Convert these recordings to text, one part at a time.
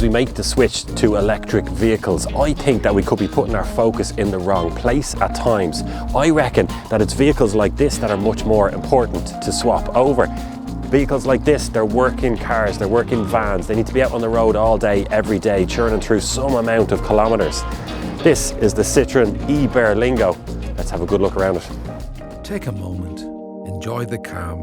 we make the switch to electric vehicles, I think that we could be putting our focus in the wrong place at times. I reckon that it's vehicles like this that are much more important to swap over. Vehicles like this, they're working cars, they're working vans, they need to be out on the road all day, every day, churning through some amount of kilometers. This is the Citroen e-Berlingo. Let's have a good look around it. Take a moment, enjoy the calm.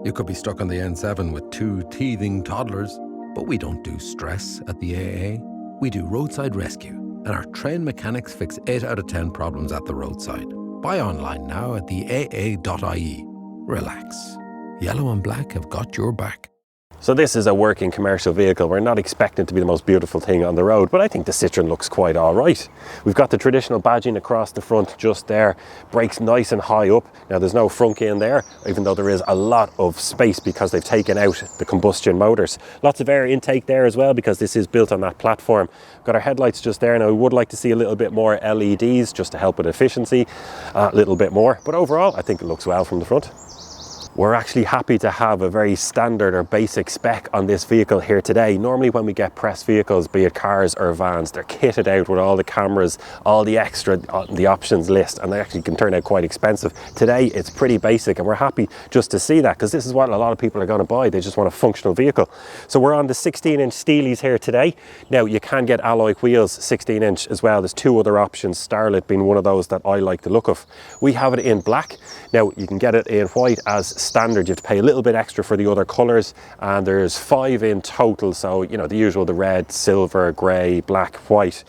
You could be stuck on the N7 with two teething toddlers, but we don't do stress at the AA. We do roadside rescue, and our trained mechanics fix 8 out of 10 problems at the roadside. Buy online now at theAA.ie. Relax. Yellow and black have got your back. So this is a working commercial vehicle. We're not expecting it to be the most beautiful thing on the road, but I think the Citroen looks quite all right. We've got the traditional badging across the front just there. Brakes nice and high up. Now there's no frunk in there, even though there is a lot of space because they've taken out the combustion motors. Lots of air intake there as well because this is built on that platform. We've got our headlights just there. Now we would like to see a little bit more LEDs just to help with efficiency, a little bit more. But overall, I think it looks well from the front. We're actually happy to have a very standard or basic spec on this vehicle here today. Normally when we get press vehicles, be it cars or vans, they're kitted out with all the cameras, all the extra on the options list, and they actually can turn out quite expensive. Today it's pretty basic, and we're happy just to see that because this is what a lot of people are going to buy. They just want a functional vehicle. So we're on the 16-inch Steelies here today. Now you can get alloy wheels 16-inch as well. There's two other options, Starlet being one of those that I like the look of. We have it in black. Now you can get it in white as standard. You have to pay a little bit extra for the other colours, and there's 5 in total, so you know the usual, the red, silver, grey, black, white.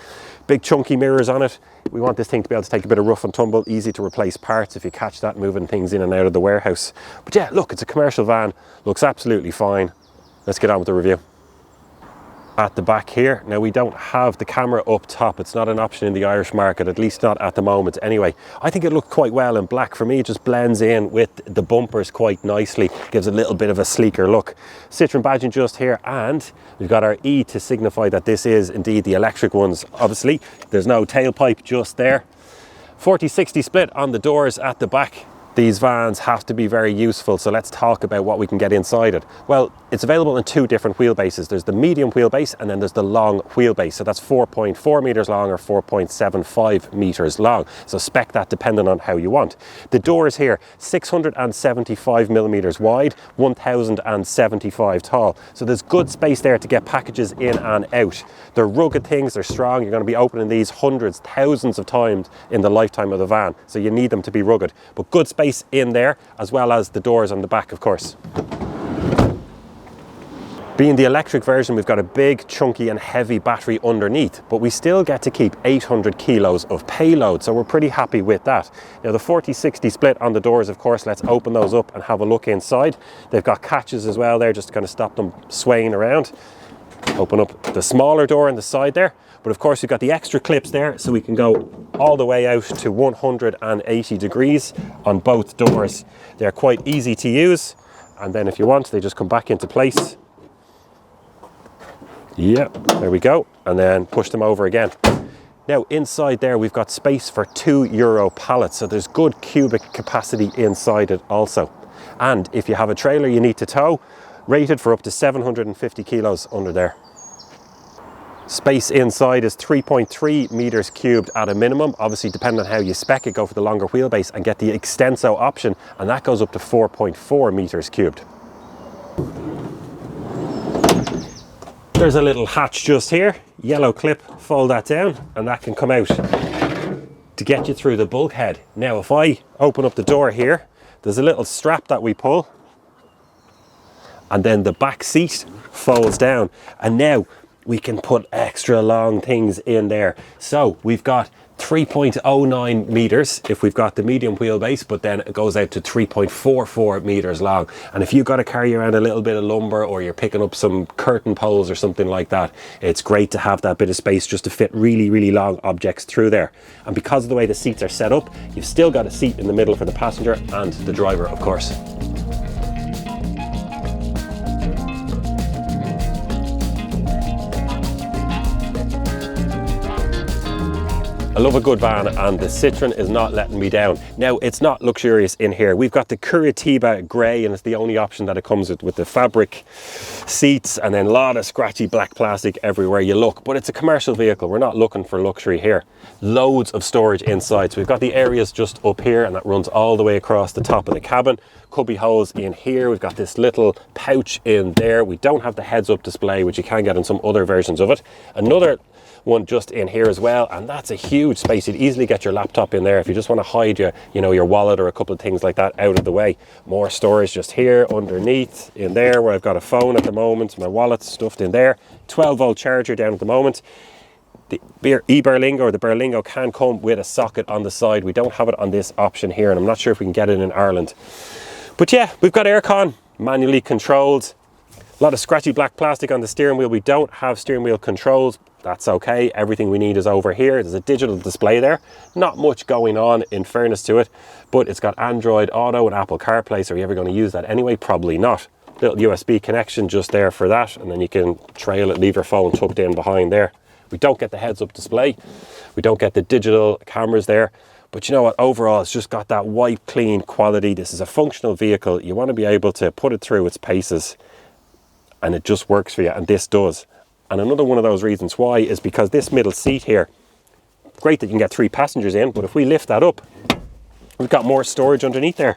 Big chunky mirrors on it. We want this thing to be able to take a bit of rough and tumble, easy to replace parts if you catch that moving things in and out of the warehouse. But yeah, look, it's a commercial van, looks absolutely fine. Let's get on with the review. At the back here, now we don't have the camera up top. It's not an option in the Irish market, at least not at the moment anyway. I think it looked quite well in black. For me, it just blends in with the bumpers quite nicely, gives a little bit of a sleeker look. Citroen badging just here, and we've got our E to signify that this is indeed the electric ones. Obviously there's no tailpipe just there. 40/60 split on the doors at the back. These vans have to be very useful, so let's talk about what we can get inside it. Well, it's available in 2 different wheelbases. There's the medium wheelbase and then there's the long wheelbase. So that's 4.4 meters long or 4.75 meters long. So spec that depending on how you want. The doors here, 675 millimeters wide, 1075 tall. So there's good space there to get packages in and out. They're rugged things, they're strong. You're going to be opening these hundreds, thousands of times in the lifetime of the van. So you need them to be rugged, but good space in there, as well as the doors on the back, of course. Being the electric version, we've got a big, chunky and heavy battery underneath, but we still get to keep 800 kilos of payload, so we're pretty happy with that. Now the 40/60 split on the doors, of course, let's open those up and have a look inside. They've got catches as well there, just to kind of stop them swaying around. Open up the smaller door on the side there, but of course you've got the extra clips there, so we can go all the way out to 180 degrees on both doors. They're quite easy to use, and then if you want, they just come back into place. Yeah, there we go, and then push them over again. Now inside there we've got space for 2 Euro pallets, so there's good cubic capacity inside it also. And if you have a trailer you need to tow, rated for up to 750 kilos under there. Space inside is 3.3 meters cubed at a minimum. Obviously, depending on how you spec it, go for the longer wheelbase and get the Extenso option, and that goes up to 4.4 meters cubed. There's a little hatch just here, yellow clip, fold that down, and that can come out to get you through the bulkhead. Now, if I open up the door here, there's a little strap that we pull, and then the back seat folds down, and now we can put extra long things in there. So we've got 3.09 meters if we've got the medium wheelbase, but then it goes out to 3.44 meters long. And if you've got to carry around a little bit of lumber, or you're picking up some curtain poles or something like that, it's great to have that bit of space just to fit really, really long objects through there. And because of the way the seats are set up, you've still got a seat in the middle for the passenger and the driver, of course. I love a good van, and the Citroen is not letting me down. Now, it's not luxurious in here. We've got the Curitiba grey, and it's the only option that it comes with the fabric seats, and then a lot of scratchy black plastic everywhere you look. But it's a commercial vehicle. We're not looking for luxury here. Loads of storage inside. So we've got the areas just up here, and that runs all the way across the top of the cabin. Cubby holes in here. We've got this little pouch in there. We don't have the heads-up display, which you can get in some other versions of it. Another one just in here as well, and that's a huge space. You'd easily get your laptop in there if you just want to hide your wallet or a couple of things like that out of the way. More storage just here underneath in there, where I've got a phone at the moment, my wallet's stuffed in there. 12-volt charger down at the moment. The e-Berlingo or the Berlingo can come with a socket on the side. We don't have it on this option here, and I'm not sure if we can get it in Ireland. But yeah, we've got aircon, manually controlled. A lot of scratchy black plastic on the steering wheel. We don't have steering wheel controls. That's okay. Everything we need is over here. There's a digital display there. Not much going on, in fairness to it, but it's got Android Auto and Apple CarPlay. So are you ever going to use that anyway? Probably not. Little USB connection just there for that, and then you can trail it, leave your phone tucked in behind there. We don't get the heads-up display. We don't get the digital cameras there. But you know what? Overall, it's just got that wipe clean quality. This is a functional vehicle. You want to be able to put it through its paces, and it just works for you, and this does. And another one of those reasons why is because this middle seat here, great that you can get 3 passengers in, but if we lift that up, we've got more storage underneath there.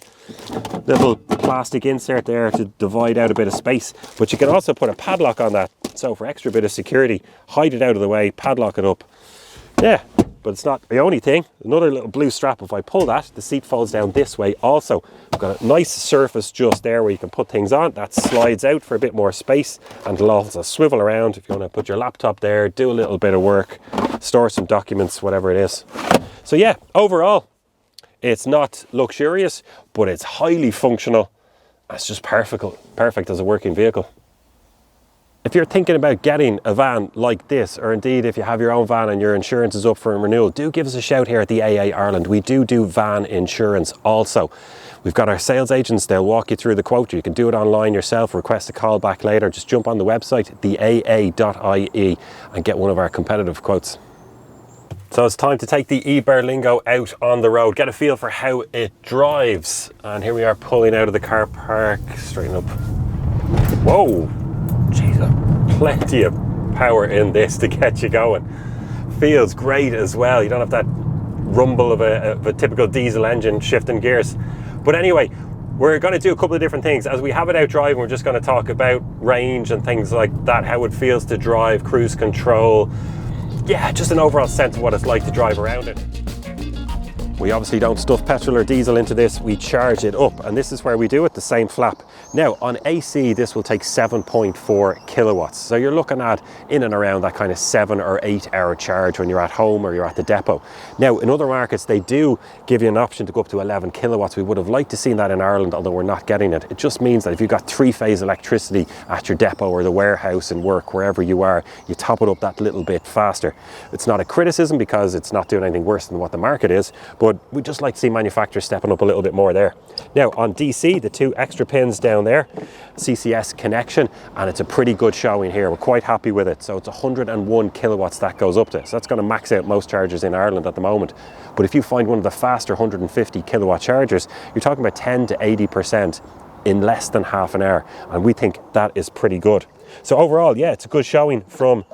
Little plastic insert there to divide out a bit of space. But you can also put a padlock on that. So for extra bit of security, hide it out of the way, padlock it up. Yeah, but it's not the only thing. Another little blue strap, if I pull that, the seat folds down this way also. We've got a nice surface just there where you can put things on. That slides out for a bit more space, and it'll also swivel around if you want to put your laptop there, do a little bit of work, store some documents, whatever it is. So yeah, overall, it's not luxurious, but it's highly functional. It's just perfect as a working vehicle. If you're thinking about getting a van like this, or indeed if you have your own van and your insurance is up for renewal, do give us a shout here at the theAA Ireland. We do van insurance also. We've got our sales agents, they'll walk you through the quote. You can do it online yourself, request a call back later. Just jump on the website, theAA.ie, and get one of our competitive quotes. So it's time to take the e-Berlingo out on the road, get a feel for how it drives. And here we are pulling out of the car park, straighten up. Whoa! Jeez, plenty of power in this to get you going. Feels great as well. You don't have that rumble of a typical diesel engine shifting gears. But anyway, we're going to do a couple of different things. As we have it out driving, we're just going to talk about range and things like that, how it feels to drive, cruise control. Yeah, just an overall sense of what it's like to drive around it. We obviously don't stuff petrol or diesel into this, we charge it up, and this is where we do it, the same flap. Now on AC, this will take 7.4 kilowatts. So you're looking at in and around that kind of 7 or 8 hour charge when you're at home or you're at the depot. Now in other markets, they do give you an option to go up to 11 kilowatts. We would have liked to see that in Ireland, although we're not getting it. It just means that if you've got 3-phase electricity at your depot or the warehouse and work, wherever you are, you top it up that little bit faster. It's not a criticism because it's not doing anything worse than what the market is, but we'd just like to see manufacturers stepping up a little bit more there. Now on DC, the 2 extra pins down there, CCS connection, and it's a pretty good showing here. We're quite happy with it. So it's 101 kilowatts that goes up to. So that's going to max out most chargers in Ireland at the moment. But if you find one of the faster 150 kilowatt chargers, you're talking about 10 to 80% in less than half an hour. And we think that is pretty good. So overall, yeah, it's a good showing from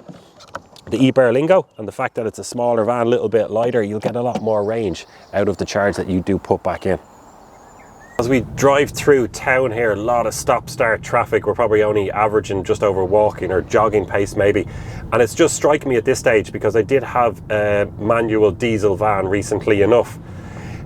the e-Berlingo, and the fact that it's a smaller van, a little bit lighter, you'll get a lot more range out of the charge that you do put back in. As we drive through town here, a lot of stop-start traffic. We're probably only averaging just over walking or jogging pace maybe. And it's just striking me at this stage, because I did have a manual diesel van recently enough,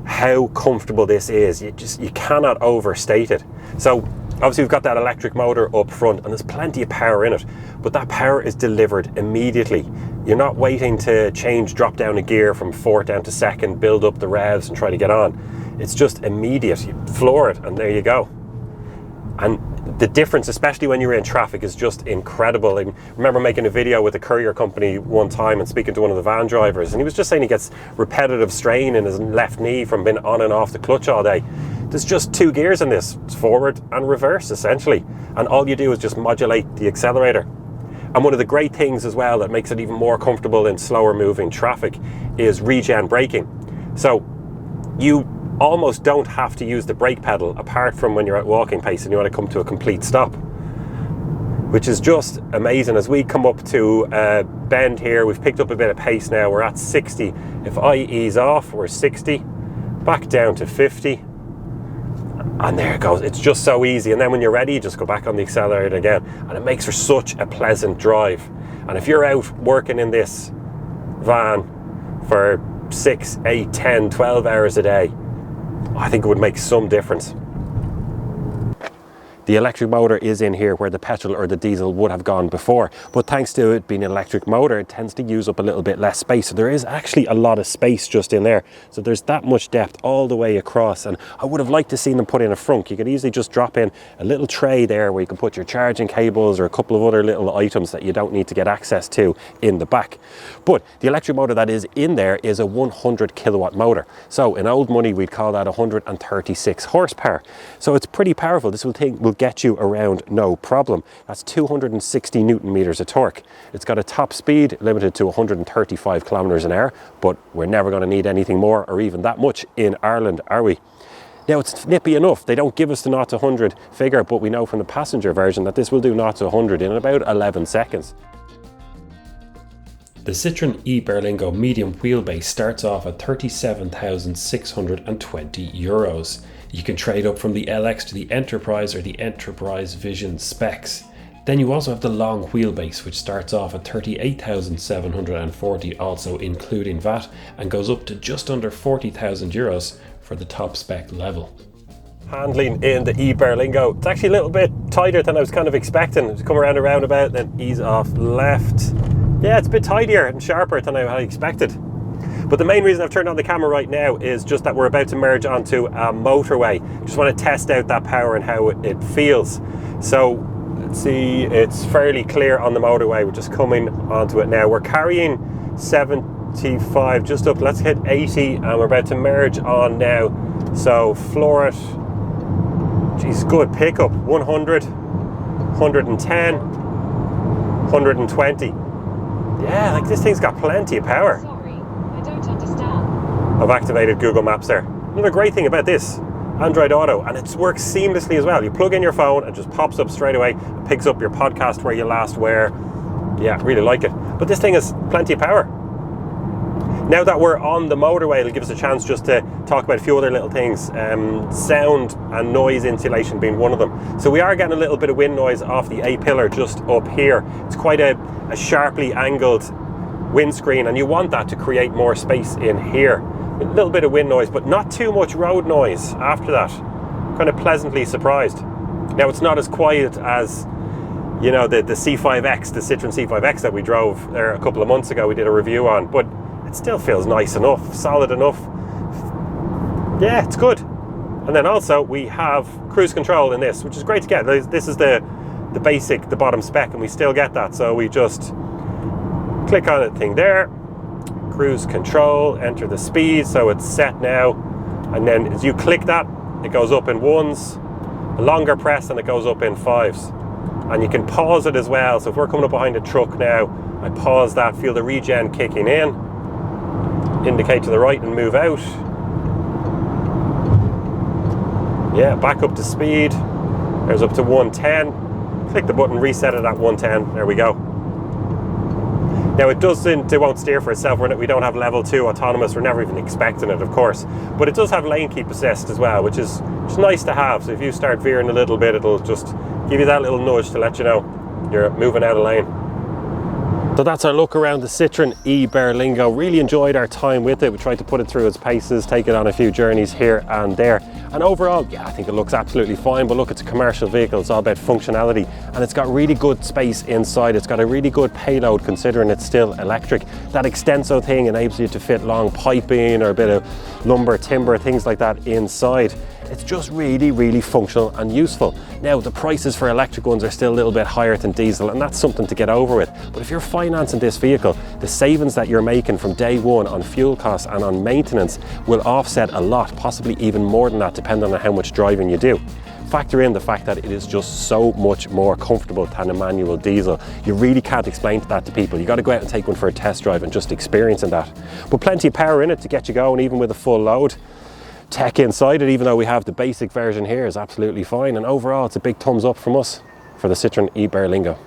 how comfortable this is. You cannot overstate it. So obviously we've got that electric motor up front and there's plenty of power in it, but that power is delivered immediately. You're not waiting to drop down a gear from 4th down to 2nd, build up the revs and try to get on. It's just immediate. You floor it and there you go. And the difference, especially when you're in traffic, is just incredible. I remember making a video with a courier company one time and speaking to one of the van drivers, and he was just saying he gets repetitive strain in his left knee from being on and off the clutch all day. There's just 2 gears in this. It's forward and reverse essentially, and all you do is just modulate the accelerator. And one of the great things as well that makes it even more comfortable in slower moving traffic is regen braking. So you almost don't have to use the brake pedal apart from when you're at walking pace and you want to come to a complete stop, which is just amazing. As we come up to a bend here, we've picked up a bit of pace now. We're at 60. If I ease off, we're 60, back down to 50. And there it goes. It's just so easy. And then when you're ready, you just go back on the accelerator again. And it makes for such a pleasant drive. And if you're out working in this van for 6, 8, 10, 12 hours a day, I think it would make some difference. The electric motor is in here where the petrol or the diesel would have gone before, but thanks to it being an electric motor, it tends to use up a little bit less space. So there is actually a lot of space just in there. So there's that much depth all the way across, and I would have liked to see them put in a frunk. You could easily just drop in a little tray there where you can put your charging cables or a couple of other little items that you don't need to get access to in the back. But the electric motor that is in there is a 100 kilowatt motor. So in old money, we'd call that 136 horsepower. So it's pretty powerful. This will get you around no problem. That's 260 newton meters of torque. It's got a top speed limited to 135 kilometers an hour, but we're never going to need anything more or even that much in Ireland, are we? Now it's nippy enough. They don't give us the 0 to 100 figure, but we know from the passenger version that this will do 0 to 100 in about 11 seconds. The Citroën e-Berlingo medium wheelbase starts off at €37,620. You can trade up from the LX to the Enterprise or the Enterprise Vision specs. Then you also have the long wheelbase, which starts off at €38,740, also including VAT, and goes up to just under €40,000 for the top spec level. Handling in the e-Berlingo, it's actually a little bit tighter than I was kind of expecting. To come around a roundabout, then ease off left. Yeah, it's a bit tidier and sharper than I had expected. But the main reason I've turned on the camera right now is just that we're about to merge onto a motorway. Just want to test out that power and how it feels. So let's see, it's fairly clear on the motorway. We're just coming onto it now. We're carrying 75 just up. Let's hit 80 and we're about to merge on now. So floor it. Geez, good pickup. 100, 110, 120. Yeah, like this thing's got plenty of power. I've activated Google Maps there. Another great thing about this, Android Auto, and it works seamlessly as well. You plug in your phone and it just pops up straight away, it picks up your podcast where you last were. Yeah, really like it. But this thing has plenty of power. Now that we're on the motorway, it'll give us a chance just to talk about a few other little things. Sound and noise insulation being one of them. So we are getting a little bit of wind noise off the A-pillar just up here. It's quite a sharply angled windscreen, and you want that to create more space in here. A little bit of wind noise, but not too much road noise after that. Kind of pleasantly surprised. Now it's not as quiet as, you know, the C5X, the Citroen C5X that we drove there a couple of months ago, we did a review on, but it still feels nice enough, solid enough. Yeah, it's good. And then also we have cruise control in this, which is great to get. This is the basic, the bottom spec, and we still get that. So we just click on the thing there, cruise control, enter the speed, so it's set now, and then as you click that, it goes up in ones, a longer press and it goes up in fives. And you can pause it as well, so if we're coming up behind a truck now, I pause that, feel the regen kicking in, indicate to the right and move out. Yeah, back up to speed, there's up to 110, click the button, reset it at 110, there we go. Now it won't steer for itself. We don't have level 2 autonomous. We're never even expecting it, of course. But it does have lane keep assist as well, which is nice to have. So if you start veering a little bit, it'll just give you that little nudge to let you know you're moving out of lane. So that's our look around the Citroën e-Berlingo. Really enjoyed our time with it. We tried to put it through its paces, take it on a few journeys here and there. And overall, yeah, I think it looks absolutely fine, but look, it's a commercial vehicle. It's all about functionality, and it's got really good space inside. It's got a really good payload considering it's still electric. That extenso thing enables you to fit long piping or a bit of lumber, timber, things like that inside. It's just really functional and useful. Now, the prices for electric ones are still a little bit higher than diesel, and that's something to get over with. But if you're financing this vehicle, the savings that you're making from day one on fuel costs and on maintenance will offset a lot, possibly even more than that, depending on how much driving you do. Factor in the fact that it is just so much more comfortable than a manual diesel. You really can't explain that to people. You got to go out and take one for a test drive and just experiencing that. But plenty of power in it to get you going, even with a full load. Tech inside it, even though we have the basic version here, is absolutely fine. And overall, it's a big thumbs up from us for the Citroën e-Berlingo.